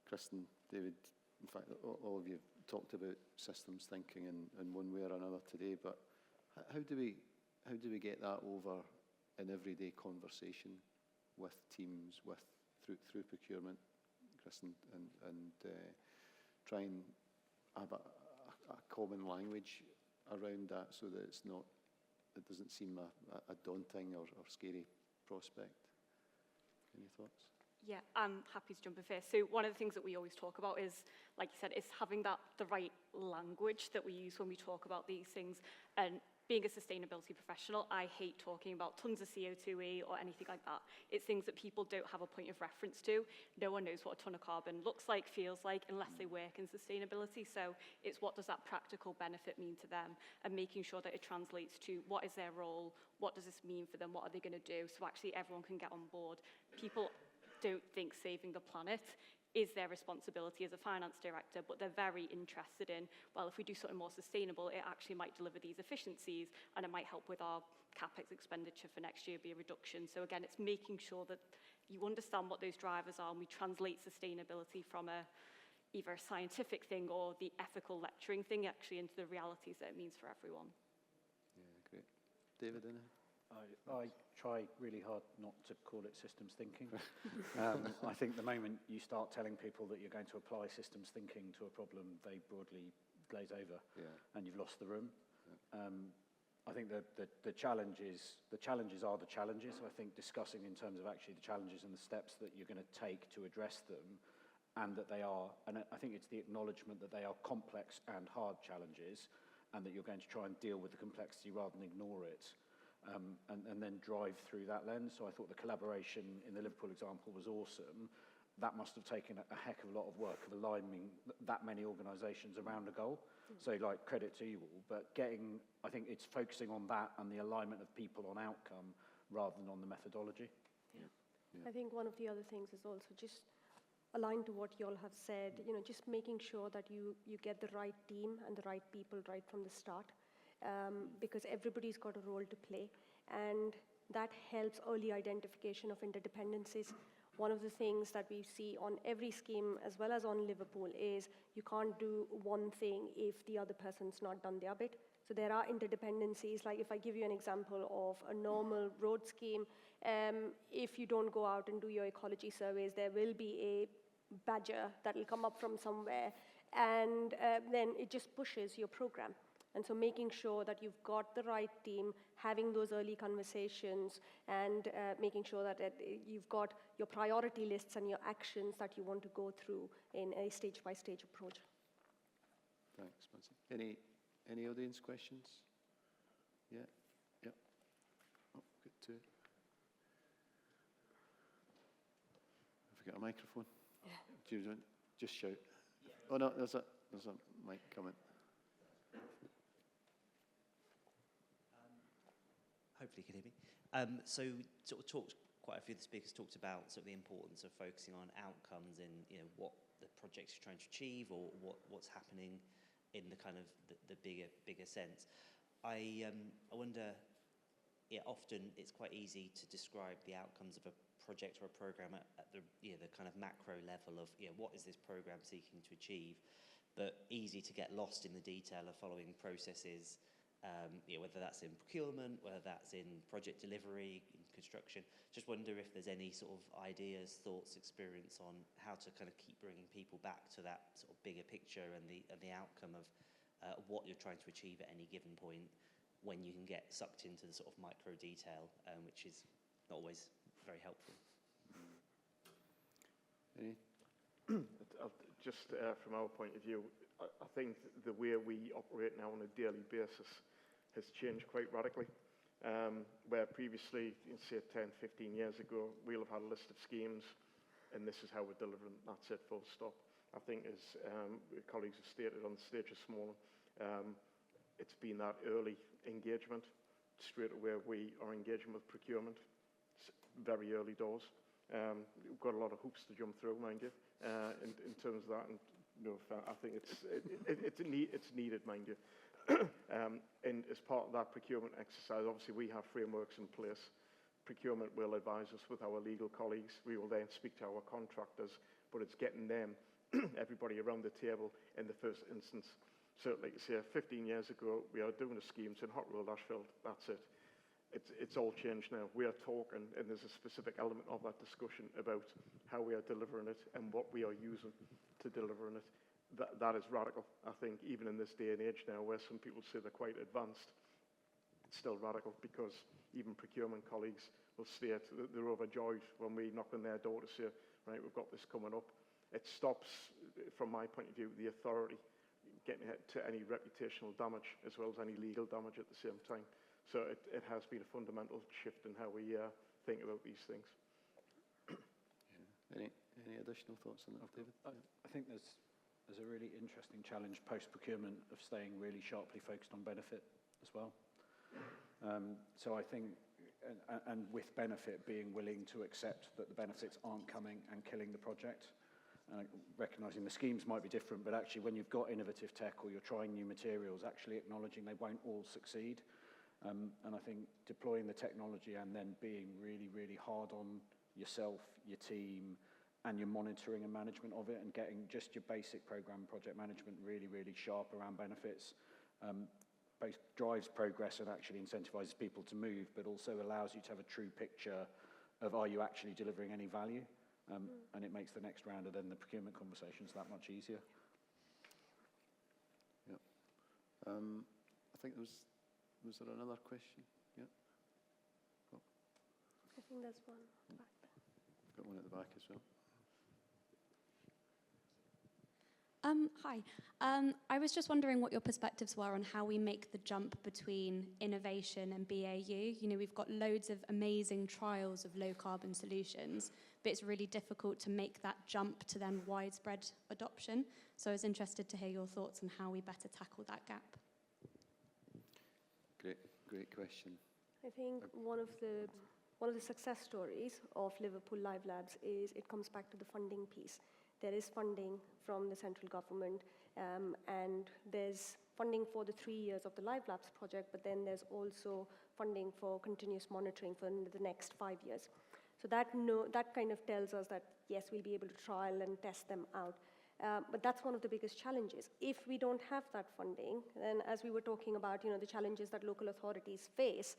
Kristen, David, in fact, all of you talked about systems thinking in one way or another today. But how do we get that over in everyday conversation with teams, through procurement, Kristen, and try and have a common language around that, so that it doesn't seem a daunting or scary prospect? Any thoughts? Yeah, I'm happy to jump in first. So one of the things that we always talk about is, like you said, is having the right language that we use when we talk about these things. And being a sustainability professional, I hate talking about tons of CO2e or anything like that. It's things that people don't have a point of reference to. No one knows what a ton of carbon looks like, feels like, unless they work in sustainability. So it's what does that practical benefit mean to them, and making sure that it translates to what is their role, what does this mean for them, what are they going to do, so actually everyone can get on board. People don't think saving the planet is their responsibility as a finance director, but they're very interested in, well, if we do something more sustainable, it actually might deliver these efficiencies, and it might help with our CapEx expenditure for next year be a reduction. So again, it's making sure that you understand what those drivers are, and we translate sustainability from either a scientific thing or the ethical lecturing thing actually into the realities that it means for everyone. Yeah, great. David, in I try really hard not to call it systems thinking. I think the moment you start telling people that you're going to apply systems thinking to a problem, they broadly glaze over, and you've lost the room. I think the challenges are the challenges. I think discussing in terms of actually the challenges and the steps that you're going to take to address them, and that they are, and I think it's the acknowledgement that they are complex and hard challenges, and that you're going to try and deal with the complexity rather than ignore it. And then drive through that lens. So I thought the collaboration in the Liverpool example was awesome. That must have taken a heck of a lot of work of aligning that many organisations around a goal. So like credit to you all, but I think it's focusing on that and the alignment of people on outcome rather than on the methodology. I think one of the other things is also just aligned to what you all have said, just making sure that you get the right team and the right people right from the start. Because everybody's got a role to play, and that helps early identification of interdependencies. One of the things that we see on every scheme as well as on Liverpool is you can't do one thing if the other person's not done their bit. So there are interdependencies. Like if I give you an example of a normal road scheme, if you don't go out and do your ecology surveys, there will be a badger that will come up from somewhere, and then it just pushes your program. And so making sure that you've got the right team, having those early conversations, and making sure that you've got your priority lists and your actions that you want to go through in a stage-by-stage approach. Thanks, Mansi. Any audience questions? Yeah, yeah. Oh, got two. Have we got a microphone? Yeah. Do you want just shout? Yeah. Oh no, there's a mic coming. Hopefully you can hear me. So sort of quite a few of the speakers talked about sort of the importance of focusing on outcomes in what the projects you're trying to achieve, or what's happening in the kind of the bigger sense. I wonder, often it's quite easy to describe the outcomes of a project or a program at the the kind of macro level of what is this program seeking to achieve, but easy to get lost in the detail of following processes. Whether that's in procurement, whether that's in project delivery, in construction. Just wonder if there's any sort of ideas, thoughts, experience on how to kind of keep bringing people back to that sort of bigger picture and the outcome of what you're trying to achieve at any given point, when you can get sucked into the sort of micro detail, which is not always very helpful. Just from our point of view, I think the way we operate now on a daily basis has changed quite radically. Where previously, say 10, 15 years ago, we'll have had a list of schemes and this is how we're delivering, that's it, full stop. I think as colleagues have stated on the stage this morning, it's been that early engagement. Straight away we are engaging with procurement, very early doors. We've got a lot of hoops to jump through, mind you, in terms of that. And I think it's needed, mind you. And as part of that procurement exercise, obviously we have frameworks in place. Procurement will advise us with our legal colleagues. We will then speak to our contractors, but it's getting them, everybody around the table in the first instance. So like I say, 15 years ago, we are doing the schemes in hot rolled asphalt, that's it. It's all changed now. We are talking, and there's a specific element of that discussion about how we are delivering it and what we are using to delivering it. That is radical, I think, even in this day and age now, where some people say they're quite advanced. It's still radical, because even procurement colleagues will state that they're overjoyed when we knock on their door to say, right, we've got this coming up. It stops, from my point of view, the authority getting to any reputational damage as well as any legal damage at the same time. So it has been a fundamental shift in how we think about these things. Any additional thoughts on that, David? I think there's a really interesting challenge post-procurement of staying really sharply focused on benefit as well. So I think, and with benefit, being willing to accept that the benefits aren't coming and killing the project. Recognising the schemes might be different, but actually when you've got innovative tech or you're trying new materials, actually acknowledging they won't all succeed. And I think deploying the technology and then being really, really hard on yourself, your team, and your monitoring and management of it, and getting just your basic program project management really, really sharp around benefits, both drives progress and actually incentivises people to move, but also allows you to have a true picture of are you actually delivering any value? And it makes the next round of then the procurement conversations that much easier. Yeah. I think was there another question? Yeah. Oh. I think there's one back there. Got one at the back as well. Hi. I was just wondering what your perspectives were on how we make the jump between innovation and BAU. You know, we've got loads of amazing trials of low carbon solutions, but it's really difficult to make that jump to then widespread adoption. So I was interested to hear your thoughts on how we better tackle that gap. Great question. I think one of the success stories of Liverpool Live Labs is it comes back to the funding piece. There is funding from the central government, and there's funding for the 3 years of the Live Labs project, but then there's also funding for continuous monitoring for the next 5 years. So that kind of tells us that, yes, we'll be able to trial and test them out. But that's one of the biggest challenges. If we don't have that funding, then as we were talking about, the challenges that local authorities face,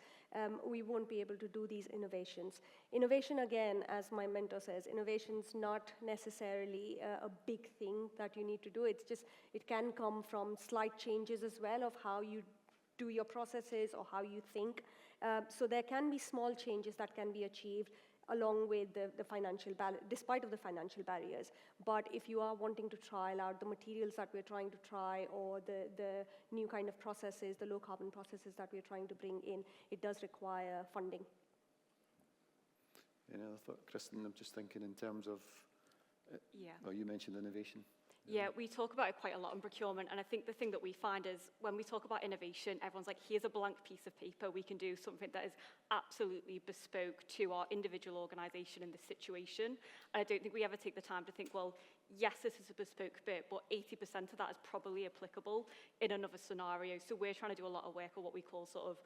we won't be able to do these innovations. Innovation, again, as my mentor says, innovation's not necessarily a big thing that you need to do. It's just, it can come from slight changes as well of how you do your processes or how you think. So there can be small changes that can be achieved along with the financial despite of the financial barriers. But if you are wanting to trial out the materials that we're trying to try or the new kind of processes, the low carbon processes that we're trying to bring in, it does require funding. Any other thought? Kristen, I'm just thinking in terms of, well, you mentioned innovation. Yeah, we talk about it quite a lot in procurement, and I think the thing that we find is when we talk about innovation, everyone's like, here's a blank piece of paper, we can do something that is absolutely bespoke to our individual organisation in this situation. And I don't think we ever take the time to think, well, yes, this is a bespoke bit, but 80% of that is probably applicable in another scenario. So we're trying to do a lot of work on what we call sort of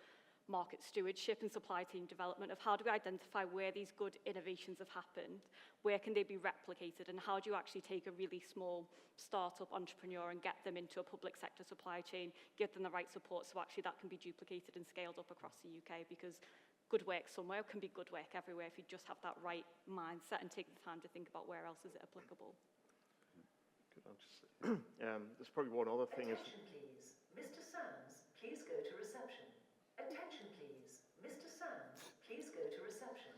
market stewardship and supply chain development of how do we identify where these good innovations have happened, where can they be replicated, and how do you actually take a really small startup entrepreneur and get them into a public sector supply chain, give them the right support so actually that can be duplicated and scaled up across the UK, because good work somewhere can be good work everywhere if you just have that right mindset and take the time to think about where else is it applicable. Good answer. There's probably one other thing. Attention, please. Mr. Sands, please go to reception. Attention, please. Mr. Sands, please go to reception.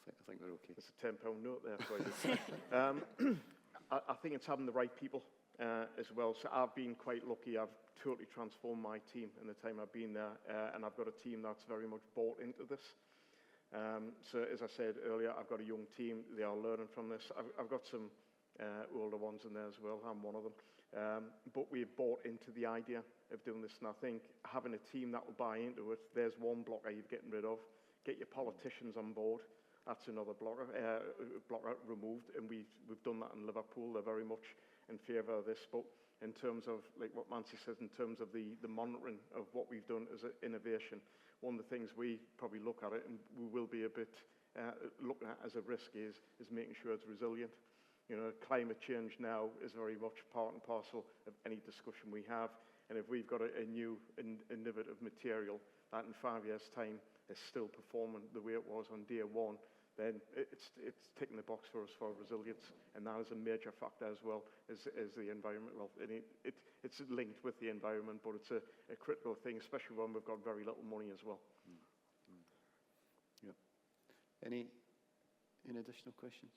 I think we're okay. There's a £10 note there for you. I think it's having the right people as well. So I've been quite lucky. I've totally transformed my team in the time I've been there, and I've got a team that's very much bought into this. So as I said earlier, I've got a young team. They are learning from this. I've got some older ones in there as well. I'm one of them. But we've bought into the idea of doing this, and I think having a team that will buy into it, there's one blocker you're getting rid of. Get your politicians on board. That's another blocker removed, and we've done that in Liverpool. They're very much in favour of this. But in terms of, like what Mansi says, in terms of the monitoring of what we've done as an innovation, one of the things we probably look at it, and we will be a bit looking at as a risk, is making sure it's resilient. Climate change now is very much part and parcel of any discussion we have. And if we've got a new innovative material that in 5 years' time is still performing the way it was on day one, then it's ticking the box for us for resilience. And that is a major factor as well as the environment. Well, it's linked with the environment, but it's a critical thing, especially when we've got very little money as well. Yeah. Any additional questions?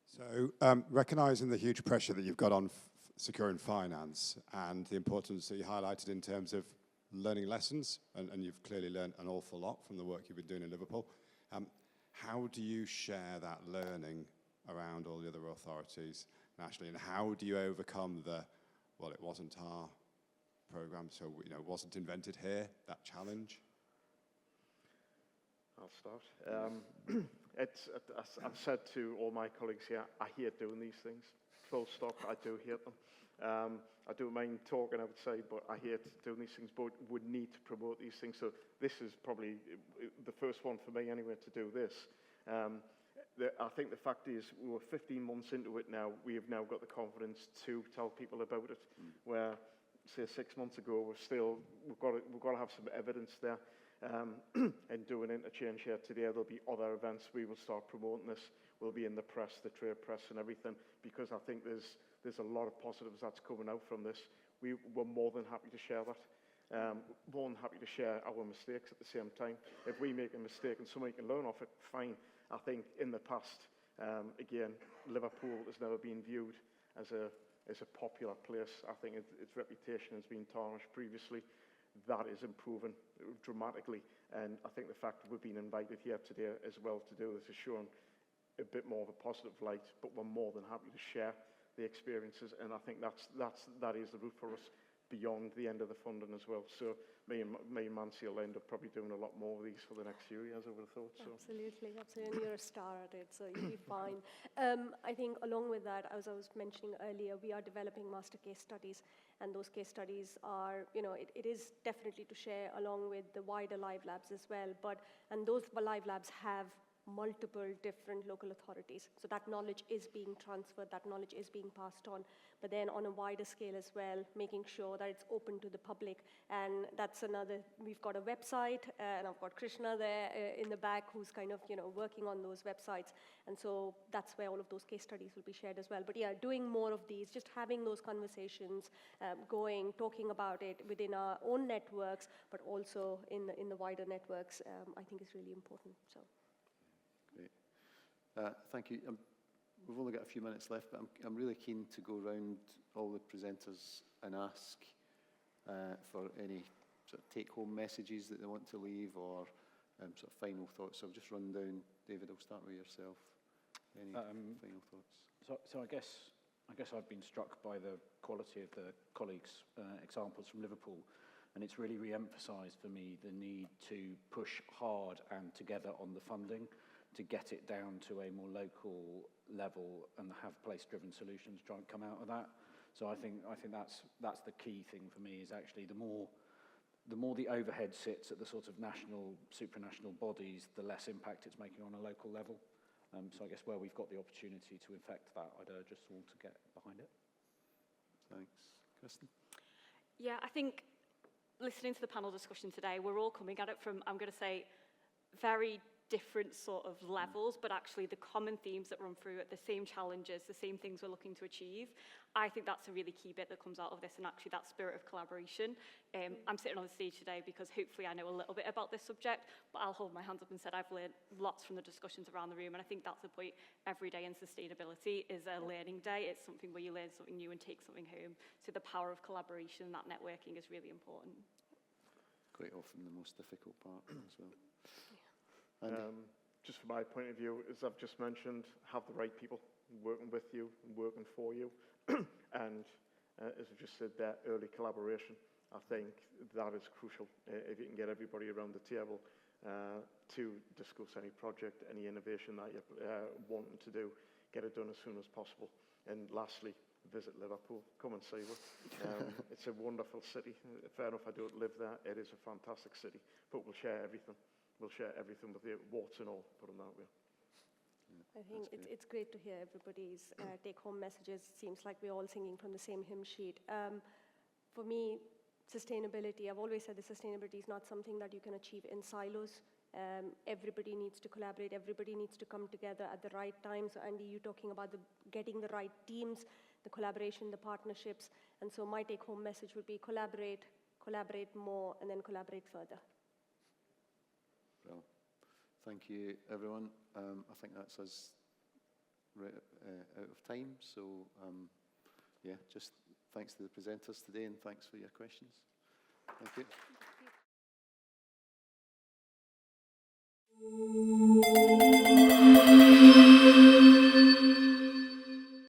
So, recognising the huge pressure that you've got on securing finance and the importance that you highlighted in terms of learning lessons, and you've clearly learned an awful lot from the work you've been doing in Liverpool, how do you share that learning around all the other authorities nationally, and how do you overcome the, well, it wasn't our programme, so it wasn't invented here, that challenge? I'll start. I've said to all my colleagues here, I hate doing these things. Full stop, I do hate them. I don't mind talking, I would say, but I hate doing these things, but would need to promote these things. So this is probably the first one for me anyway to do this. I think the fact is we're 15 months into it now. We have now got the confidence to tell people about it, where, say, 6 months ago, we've got to have some evidence there. And do an interchange here today. There'll be other events. We will start promoting this. We'll be in the press, the trade press and everything, because I think there's a lot of positives that's coming out from this. We're more than happy to share that. More than happy to share our mistakes at the same time. If we make a mistake and somebody can learn off it, fine. I think in the past, again, Liverpool has never been viewed as a popular place. I think its reputation has been tarnished previously. That is improving dramatically, and I think the fact that we've been invited here today as well to do this is showing a bit more of a positive light, but we're more than happy to share the experiences, and I think that is the route for us beyond the end of the funding as well. So me and Mansi will end up probably doing a lot more of these for the next few years, I would have thought. So. Absolutely. You're a star at it, so you'll be fine. I think along with that, as I was mentioning earlier, we are developing master case studies, and those case studies are, it is definitely to share along with the wider live labs as well. And those live labs have multiple different local authorities. So that knowledge is being transferred, that knowledge is being passed on, but then on a wider scale as well, making sure that it's open to the public. And that's another, we've got a website, and I've got Krishna there in the back who's kind of, working on those websites. And so that's where all of those case studies will be shared as well. But yeah, doing more of these, just having those conversations, talking about it within our own networks, but also in the wider networks, I think is really important. So. Thank you. We've only got a few minutes left, but I'm really keen to go around all the presenters and ask for any sort of take-home messages that they want to leave, or sort of final thoughts. So I'll just run down. David, I'll start with yourself. Any final thoughts? So I guess I've been struck by the quality of the colleagues' examples from Liverpool, and it's really re-emphasised for me the need to push hard and together on the funding, to get it down to a more local level and have place-driven solutions try and come out of that. So I think that's the key thing for me, is actually the more the overhead sits at the sort of national, supranational bodies, the less impact it's making on a local level. So I guess where we've got the opportunity to infect that, I'd urge us all to get behind it. Thanks. Kristen? Yeah, I think listening to the panel discussion today, we're all coming at it from, I'm going to say, very different sort of levels, but actually the common themes that run through it, the same challenges, the same things we're looking to achieve. I think that's a really key bit that comes out of this, and actually that spirit of collaboration. I'm sitting on the stage today because hopefully I know a little bit about this subject, but I'll hold my hands up and say I've learned lots from the discussions around the room, and I think that's the point. Every day in sustainability is a learning day. It's something where you learn something new and take something home. So the power of collaboration, that networking is really important. Quite often the most difficult part as well. Just from my point of view, as I've just mentioned, have the right people working with you and working for you. And as I just said there, early collaboration, I think that is crucial. If you can get everybody around the table to discuss any project, any innovation that you're wanting to do, get it done as soon as possible. And lastly, visit Liverpool. Come and see us. It's a wonderful city. Fair enough, I don't live there. It is a fantastic city, but we'll share everything. We'll share everything with you, warts and all, put them that way. I think it's great to hear everybody's take-home messages. It seems like we're all singing from the same hymn sheet. For me, sustainability, I've always said that sustainability is not something that you can achieve in silos. Everybody needs to collaborate. Everybody needs to come together at the right time. So Andy, you're talking about getting the right teams, the collaboration, the partnerships. And so my take-home message would be collaborate more, and then collaborate further. Well, thank you, everyone. I think that's us out of time. So, yeah, just thanks to the presenters today, and thanks for your questions. Thank you.